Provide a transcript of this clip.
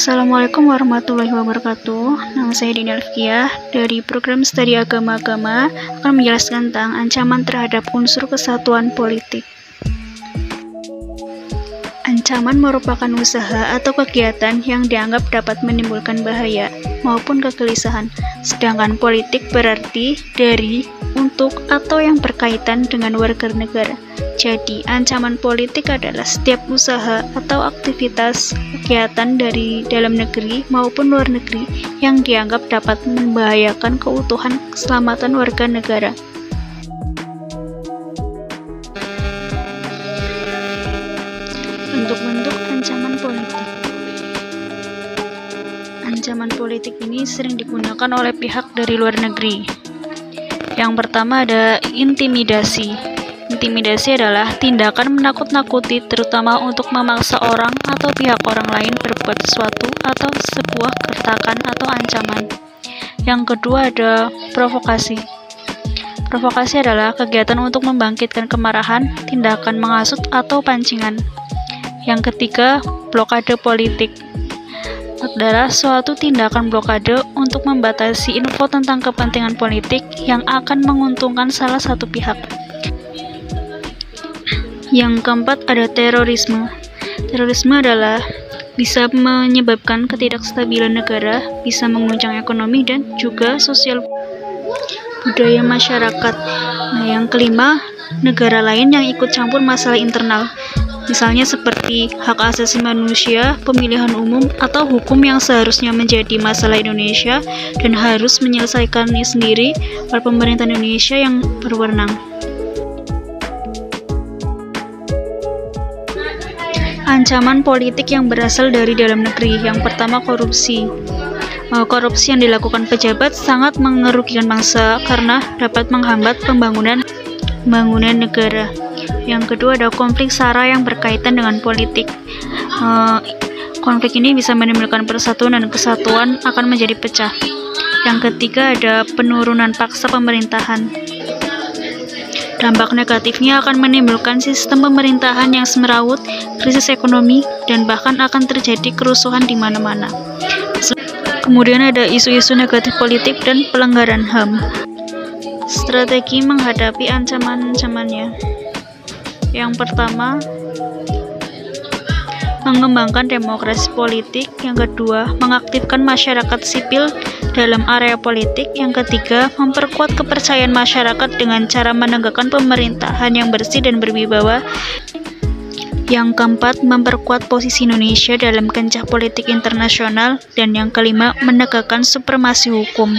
Assalamualaikum warahmatullahi wabarakatuh. Nama saya Dina Alfiah dari program studi agama-agama akan menjelaskan tentang ancaman terhadap unsur kesatuan politik. Ancaman merupakan usaha atau kegiatan yang dianggap dapat menimbulkan bahaya maupun kegelisahan, sedangkan politik berarti dari, untuk, atau yang berkaitan dengan warga negara. Jadi, ancaman politik adalah setiap usaha atau aktivitas kegiatan dari dalam negeri maupun luar negeri yang dianggap dapat membahayakan keutuhan keselamatan warga negara. Bentuk-bentuk ancaman politik. Ancaman politik ini sering digunakan oleh pihak dari luar negeri. Yang pertama ada intimidasi. Intimidasi adalah tindakan menakut-nakuti terutama untuk memaksa orang atau pihak orang lain berbuat sesuatu atau sebuah gertakan atau ancaman. Yang kedua ada provokasi. Provokasi adalah kegiatan untuk membangkitkan kemarahan, tindakan menghasut atau pancingan. Yang ketiga, blokade politik adalah suatu tindakan blokade untuk membatasi info tentang kepentingan politik yang akan menguntungkan salah satu pihak. Yang keempat ada terorisme. Terorisme adalah bisa menyebabkan ketidakstabilan negara, bisa menguncang ekonomi dan juga sosial budaya masyarakat. Nah, yang kelima, negara lain yang ikut campur masalah internal. Misalnya seperti hak asasi manusia, pemilihan umum, atau hukum yang seharusnya menjadi masalah Indonesia dan harus menyelesaikannya sendiri oleh pemerintah Indonesia yang berwenang. Ancaman politik yang berasal dari dalam negeri. Yang pertama, korupsi. Korupsi yang dilakukan pejabat sangat merugikan bangsa karena dapat menghambat pembangunan negara. Yang kedua ada konflik SARA yang berkaitan dengan politik. Konflik ini bisa menimbulkan persatuan dan kesatuan akan menjadi pecah. Yang ketiga ada penurunan paksa pemerintahan. Dampak negatifnya akan menimbulkan sistem pemerintahan yang semrawut, krisis ekonomi, dan bahkan akan terjadi kerusuhan di mana-mana. Kemudian ada isu-isu negatif politik dan pelanggaran HAM. Strategi menghadapi ancaman-ancamannya. Yang pertama, mengembangkan demokrasi politik. Yang kedua, mengaktifkan masyarakat sipil dalam area politik. Yang ketiga, memperkuat kepercayaan masyarakat dengan cara menegakkan pemerintahan yang bersih dan berwibawa. Yang keempat, memperkuat posisi Indonesia dalam kancah politik internasional. Dan yang kelima, menegakkan supremasi hukum.